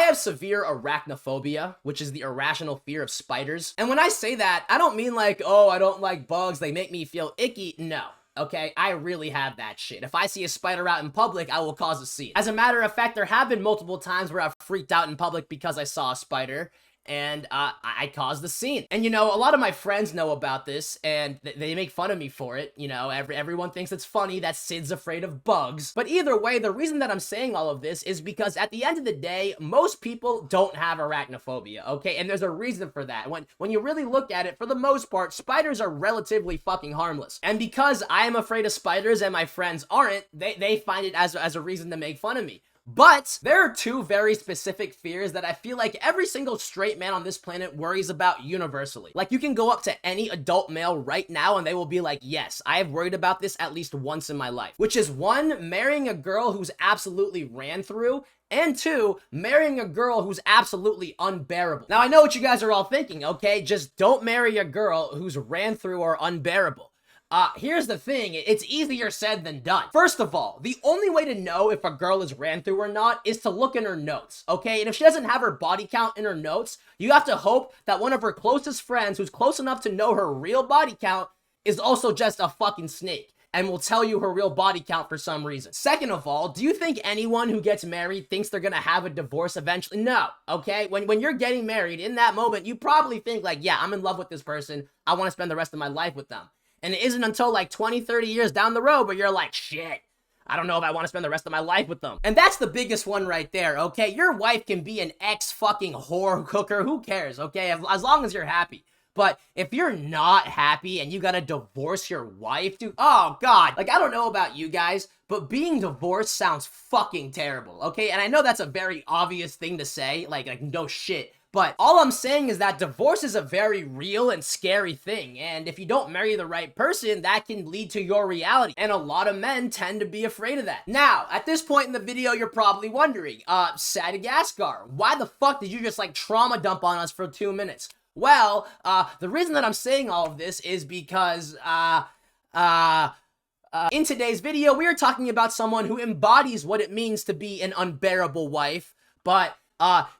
have severe arachnophobia, which is the irrational fear of spiders. And when I say that, I don't mean like, oh, I don't like bugs, they make me feel icky. No. Okay, I really have that shit. If I see a spider out in public, I will cause a scene. As a matter of fact, there have been multiple times where I've freaked out in public because I saw a spider, and I caused the scene. And you know, a lot of my friends know about this, and they make fun of me for it. You know, everyone thinks it's funny that Sid's afraid of bugs. But either way, the reason that I'm saying all of this is because at the end of the day, most people don't have arachnophobia, okay? And there's a reason for that. When you really look at it, for the most part, spiders are relatively fucking harmless. And because I am afraid of spiders and my friends aren't, they find it as a reason to make fun of me. But there are two very specific fears that I feel like every single straight man on this planet worries about universally. Like, you can go up to any adult male right now and they will be like, yes, I have worried about this at least once in my life. Which is one, marrying a girl who's absolutely ran through, and two, marrying a girl who's absolutely unbearable. Now, I know what you guys are all thinking, okay? Just don't marry a girl who's ran through or unbearable. Here's the thing, it's easier said than done. First of all, the only way to know if a girl is ran through or not is to look in her notes, okay? And if she doesn't have her body count in her notes, you have to hope that one of her closest friends who's close enough to know her real body count is also just a fucking snake and will tell you her real body count for some reason. Second of all, do you think anyone who gets married thinks they're gonna have a divorce eventually? No, okay? When you're getting married, in that moment, you probably think like, yeah, I'm in love with this person, I want to spend the rest of my life with them. And it isn't until like 20, 30 years down the road where you're like, shit, I don't know if I want to spend the rest of my life with them. And that's the biggest one right there, okay? Your wife can be an ex-fucking whore cooker, who cares, okay? As long as you're happy. But if you're not happy and you gotta divorce your wife, dude, oh god. Like, I don't know about you guys, but being divorced sounds fucking terrible, okay? And I know that's a very obvious thing to say, like no shit. But all I'm saying is that divorce is a very real and scary thing, and if you don't marry the right person, that can lead to your reality, and a lot of men tend to be afraid of that. Now, at this point in the video, you're probably wondering, Madagascar, why the fuck did you just like trauma dump on us for 2 minutes? Well, the reason that I'm saying all of this is because, in today's video, we are talking about someone who embodies what it means to be an unbearable wife, but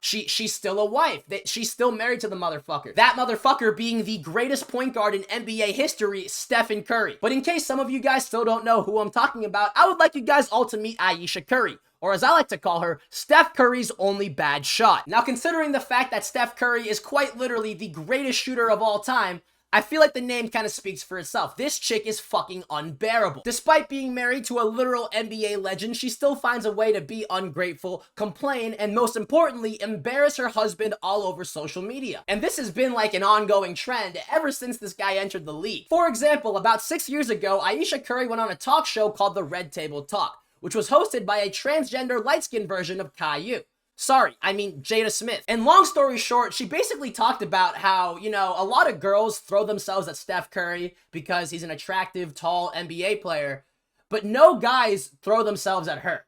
she's still a wife. She's still married to the motherfucker. That motherfucker being the greatest point guard in NBA history, Steph Curry. But in case some of you guys still don't know who I'm talking about, I would like you guys all to meet Ayesha Curry, or as I like to call her, Steph Curry's only bad shot. Now, considering the fact that Steph Curry is quite literally the greatest shooter of all time, I feel like the name kind of speaks for itself. This chick is fucking unbearable. Despite being married to a literal NBA legend, she still finds a way to be ungrateful, complain, and most importantly, embarrass her husband all over social media. And this has been like an ongoing trend ever since this guy entered the league. For example, about 6 years ago, Ayesha Curry went on a talk show called The Red Table Talk, which was hosted by a transgender light-skinned version of Caillou. Sorry, I mean Jada Smith. And long story short, she basically talked about how, you know, a lot of girls throw themselves at Steph Curry because he's an attractive, tall NBA player, but no guys throw themselves at her.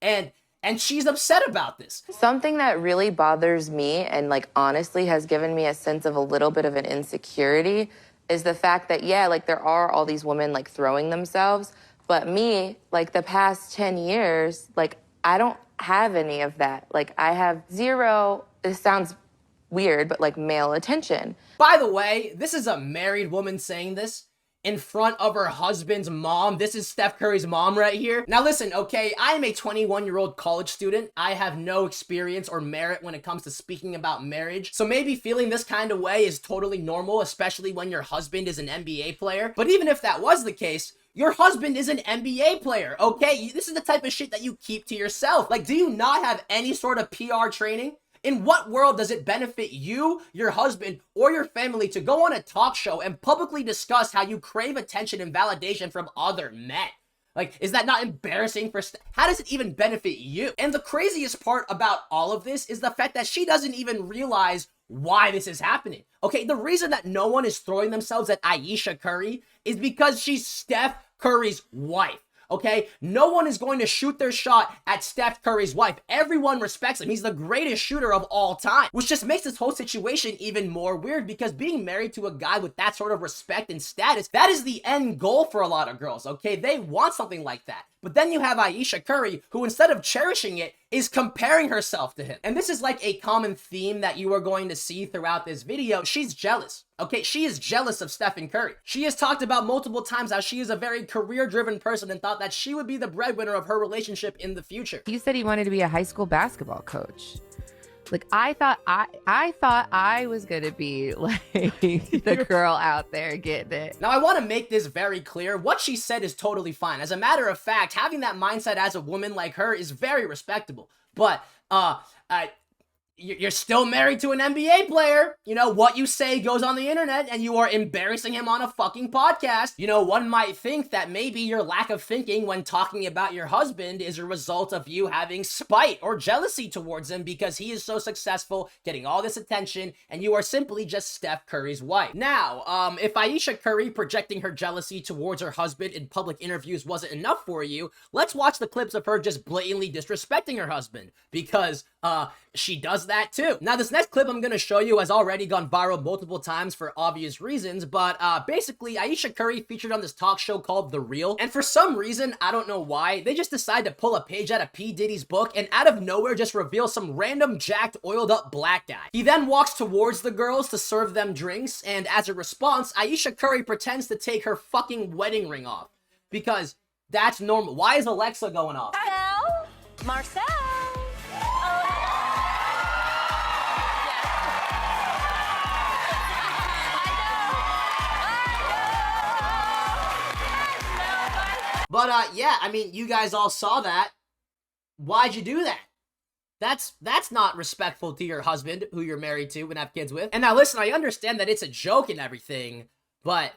And she's upset about this. Something that really bothers me and like honestly has given me a sense of a little bit of an insecurity is the fact that, yeah, like there are all these women like throwing themselves, but me, like the past 10 years, like I don't have any of that. Like I have zero, this sounds weird, but like male attention. By the way, this is a married woman saying this in front of her husband's mom. This is Steph Curry's mom right here. Now listen, okay, I am a 21-year-old college student. I have no experience or merit when it comes to speaking about marriage. So maybe feeling this kind of way is totally normal, especially when your husband is an NBA player. But even if that was the case, your husband is an NBA player, okay? This is the type of shit that you keep to yourself. Like, do you not have any sort of PR training? In what world does it benefit you, your husband, or your family to go on a talk show and publicly discuss how you crave attention and validation from other men? Like, is that not embarrassing for how does it even benefit you? And the craziest part about all of this is the fact that she doesn't even realize why this is happening. Okay, the reason that no one is throwing themselves at Ayesha Curry is because she's Steph Curry's wife. Okay, no one is going to shoot their shot at Steph Curry's wife. Everyone respects him. He's the greatest shooter of all time, which just makes this whole situation even more weird because being married to a guy with that sort of respect and status, that is the end goal for a lot of girls, okay? They want something like that. But then you have Ayesha Curry, who instead of cherishing it, is comparing herself to him. And this is like a common theme that you are going to see throughout this video. She's jealous. Okay, she is jealous of Stephen Curry. She has talked about multiple times how she is a very career-driven person and thought that she would be the breadwinner of her relationship in the future. You said he wanted to be a high school basketball coach. Like, I thought I was gonna be like the girl out there getting it. Now, I want to make this very clear. What she said is totally fine. As a matter of fact, having that mindset as a woman like her is very respectable. But, you're still married to an NBA player. You know, what you say goes on the internet, and you are embarrassing him on a fucking podcast. You know, one might think that maybe your lack of thinking when talking about your husband is a result of you having spite or jealousy towards him because he is so successful, getting all this attention, and you are simply just Steph Curry's wife. Now, if Ayesha Curry projecting her jealousy towards her husband in public interviews wasn't enough for you, let's watch the clips of her just blatantly disrespecting her husband, because she does that too. Now, this next clip I'm gonna show you has already gone viral multiple times for obvious reasons, but basically, Ayesha Curry featured on this talk show called The Real, and for some reason, I don't know why, they just decide to pull a page out of P. Diddy's book and out of nowhere just reveal some random jacked, oiled up black guy. He then walks towards the girls to serve them drinks, and as a response, Ayesha Curry pretends to take her fucking wedding ring off, because that's normal. Why is Alexa going off? Marcel. But, yeah, I mean, you guys all saw that. Why'd you do that? That's not respectful to your husband, who you're married to and have kids with. And now, listen, I understand that it's a joke and everything, but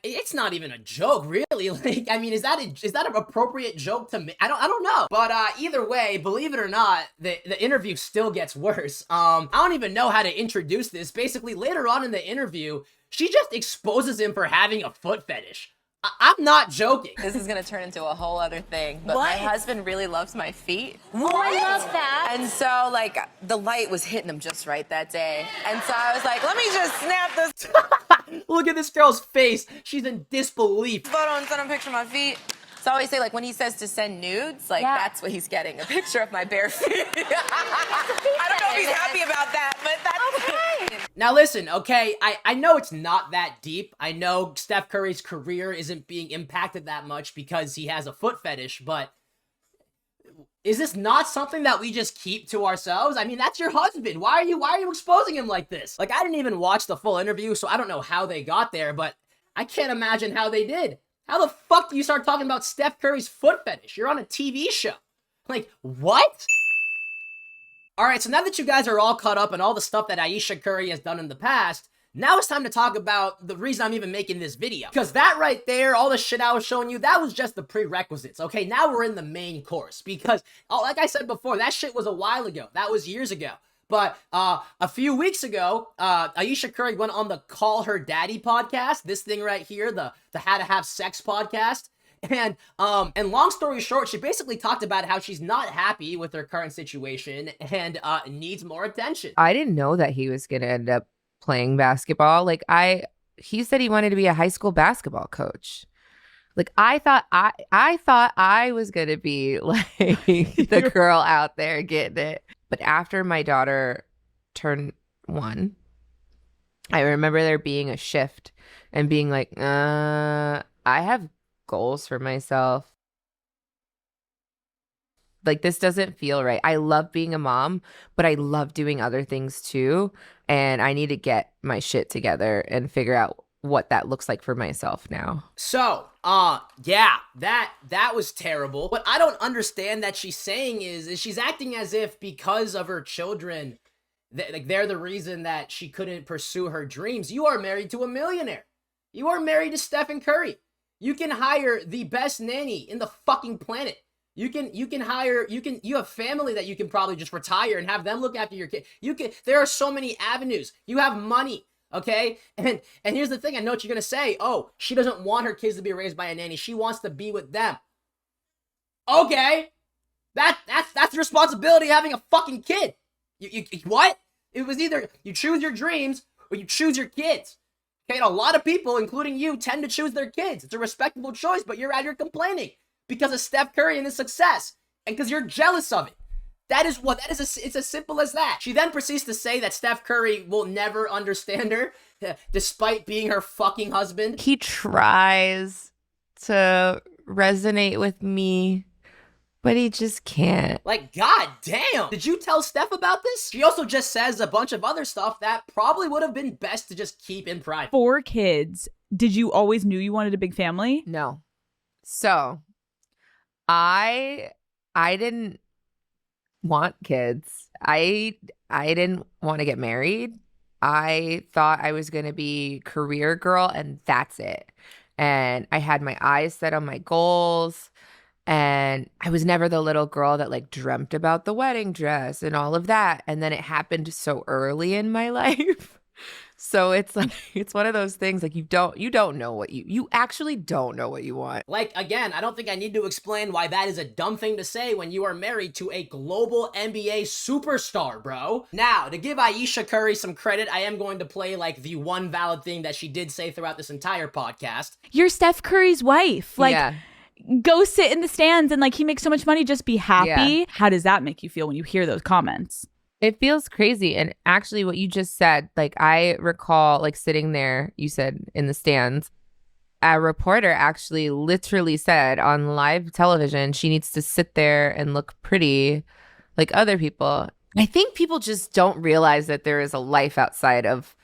it's not even a joke, really. Like, I mean, is that an appropriate joke to make? I don't know. But, either way, believe it or not, the interview still gets worse. I don't even know how to introduce this. Basically, later on in the interview, she just exposes him for having a foot fetish. I'm not joking. This is gonna turn into a whole other thing, but my husband really loves my feet. Oh, I love that. And so, like, the light was hitting him just right that day. And so I was like, let me just snap this Look at this girl's face. She's in disbelief. photo and send him a picture of my feet. So I always say, like, when he says to send nudes, like, that's what he's getting, a picture of my bare feet. I don't know if he's happy about that, but that's okay. Now listen, okay, I know it's not that deep. I know Steph Curry's career isn't being impacted that much because he has a foot fetish, but is this not something that we just keep to ourselves? I mean, that's your husband. Why are you exposing him like this? Like, I didn't even watch the full interview, so I don't know how they got there, but I can't imagine how they did. How the fuck do you start talking about Steph Curry's foot fetish? You're on a TV show. Like, what? Alright, so now that you guys are all caught up on all the stuff that Ayesha Curry has done in the past, now it's time to talk about the reason I'm even making this video. Because that right there, all the shit I was showing you, that was just the prerequisites, okay? Now we're in the main course. Because, like I said before, that shit was a while ago. That was years ago. But a few weeks ago, Ayesha Curry went on the Call Her Daddy podcast, this thing right here, the How to Have Sex podcast. And long story short, she basically talked about how she's not happy with her current situation and needs more attention. I didn't know that he was gonna end up playing basketball. Like, he said he wanted to be a high school basketball coach. Like, I thought I was gonna be like the girl out there getting it. But after my daughter turned 1, I remember there being a shift and being like, I have goals for myself. Like, this doesn't feel right. I love being a mom, but I love doing other things too. And I need to get my shit together and figure out what that looks like for myself now. So, yeah, that was terrible. What I don't understand that she's saying is she's acting as if because of her children, they're the reason that she couldn't pursue her dreams. You are married to a millionaire. You are married to Stephen Curry. You can hire the best nanny in the fucking planet. You have family that you can probably just retire and have them look after your kid. There are so many avenues. You have money. Okay? And here's the thing. I know what you're going to say. Oh, she doesn't want her kids to be raised by a nanny. She wants to be with them. Okay. That's the responsibility of having a fucking kid. You what? It was either you choose your dreams or you choose your kids. Okay? And a lot of people, including you, tend to choose their kids. It's a respectable choice, but you're out here complaining. because of Steph Curry and his success, and because you're jealous of it. It's as simple as that. She then proceeds to say that Steph Curry will never understand her, despite being her fucking husband. He tries to resonate with me, but he just can't. Like, god damn. Did you tell Steph about this? She also just says a bunch of other stuff that probably would have been best to just keep in private. 4 kids. Did you always knew you wanted a big family? No. So, I didn't want kids. I didn't want to get married. I thought I was going to be career girl and that's it. And I had my eyes set on my goals. And I was never the little girl that like dreamt about the wedding dress and all of that. And then it happened so early in my life. So it's like, it's one of those things like you don't know what you actually don't know what you want. Like, again, I don't think I need to explain why that is a dumb thing to say when you are married to a global NBA superstar, bro. Now, to give Ayesha Curry some credit, I am going to play like the one valid thing that she did say throughout this entire podcast. You're Steph Curry's wife. Like, Yeah. go sit in the stands and like he makes so much money, just be happy. Yeah. How does that make you feel when you hear those comments? It feels crazy. And actually what you just said, like I recall like sitting there, you said in the stands, a reporter actually literally said on live television, she needs to sit there and look pretty like other people. I think people just don't realize that there is a life outside of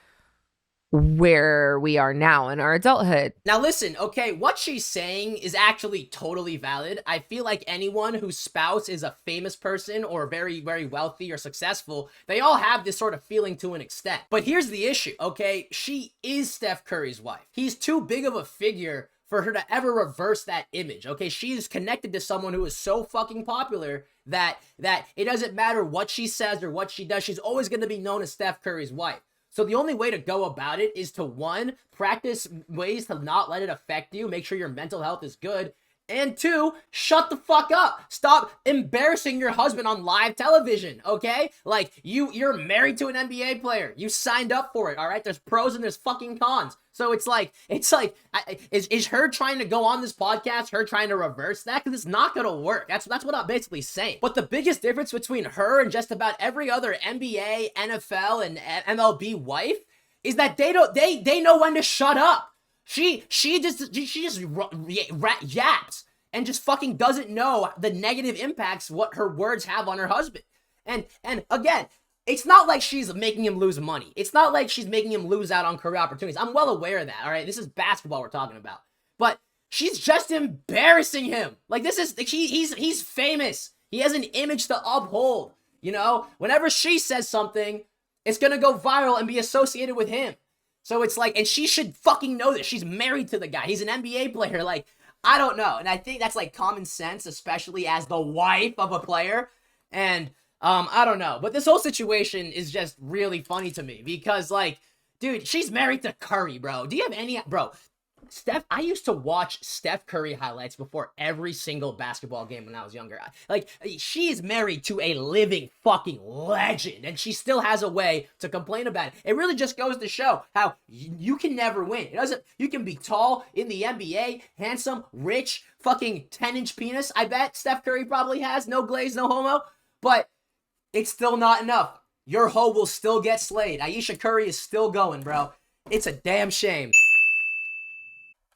where we are now in our adulthood. Now listen, okay, what she's saying is actually totally valid. I feel like anyone whose spouse is a famous person or very, very wealthy or successful, they all have this sort of feeling to an extent. But here's the issue, okay? She is Steph Curry's wife. He's too big of a figure for her to ever reverse that image, okay? She is connected to someone who is so fucking popular that it doesn't matter what she says or what she does, she's always gonna be known as Steph Curry's wife. So the only way to go about it is to, 1, practice ways to not let it affect you, make sure your mental health is good, and 2, shut the fuck up. Stop embarrassing your husband on live television, okay? Like, you're married to an NBA player. You signed up for it, all right? There's pros and there's fucking cons. So it's like, is her trying to go on this podcast, her trying to reverse that? Because it's not going to work. That's what I'm basically saying. But the biggest difference between her and just about every other NBA, NFL, and MLB wife is that they know when to shut up. She just yaps and just fucking doesn't know the negative impacts what her words have on her husband. And again, it's not like she's making him lose money. It's not like she's making him lose out on career opportunities. I'm well aware of that, all right? This is basketball we're talking about. But she's just embarrassing him. Like, this is, he's famous. He has an image to uphold, you know? Whenever she says something, it's gonna go viral and be associated with him. So it's like, and she should fucking know this. She's married to the guy. He's an NBA player. Like, I don't know. And I think that's like common sense, especially as the wife of a player. And I don't know. But this whole situation is just really funny to me because, like, dude, she's married to Curry, bro. Do you have any, bro? I used to watch Steph Curry highlights before every single basketball game when I was younger. Like, she's married to a living fucking legend, and she still has a way to complain about it. It really just goes to show how you can never win. You can be tall in the NBA, handsome, rich, fucking 10-inch penis. I bet Steph Curry probably has, no glaze, no homo, but it's still not enough. Your hoe will still get slayed. Ayesha Curry is still going, bro. It's a damn shame.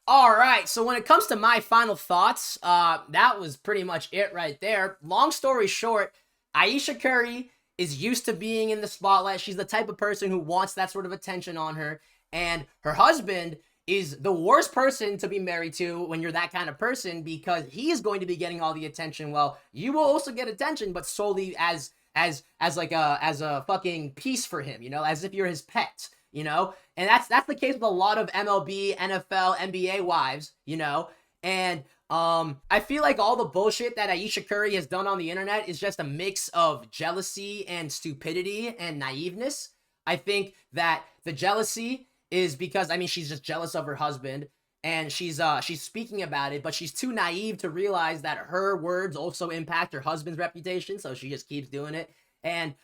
All right, so when it comes to my final thoughts, that was pretty much it right there. Long story short, Ayesha Curry is used to being in the spotlight. She's the type of person who wants that sort of attention on her, and her husband is the worst person to be married to when you're that kind of person because he is going to be getting all the attention. Well, you will also get attention, but solely as a fucking piece for him, you know, as if you're his pet. You know, and that's the case with a lot of MLB, NFL, NBA wives, you know, and I feel like all the bullshit that Ayesha Curry has done on the internet is just a mix of jealousy and stupidity and naiveness. I think that the jealousy is because, I mean, she's just jealous of her husband and she's speaking about it, but she's too naive to realize that her words also impact her husband's reputation, so she just keeps doing it. And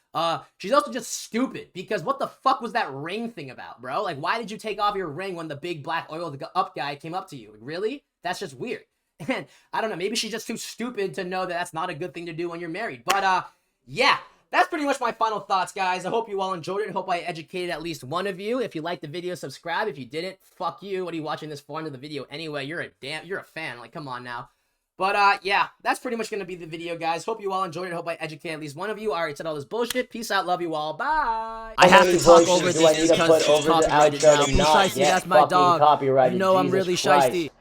she's also just stupid because what the fuck was that ring thing about, bro? Like, why did you take off your ring when the big black oiled up guy came up to you? Really? That's just weird. And I don't know, maybe she's just too stupid to know that that's not a good thing to do when you're married. But yeah, that's pretty much my final thoughts, guys. I hope you all enjoyed it. I hope I educated at least one of you. If you liked the video, subscribe. If you didn't, fuck you. What are you watching this for? Into the video anyway? You're a fan. Like, come on now. But yeah, that's pretty much gonna be the video, guys. Hope you all enjoyed it. Hope I educated at least one of you. I already said all this bullshit. Peace out. Love you all. Bye. I have to talk over this because it's copyrighted now. Be shiesty. That's my dog. You know I'm really shiesty.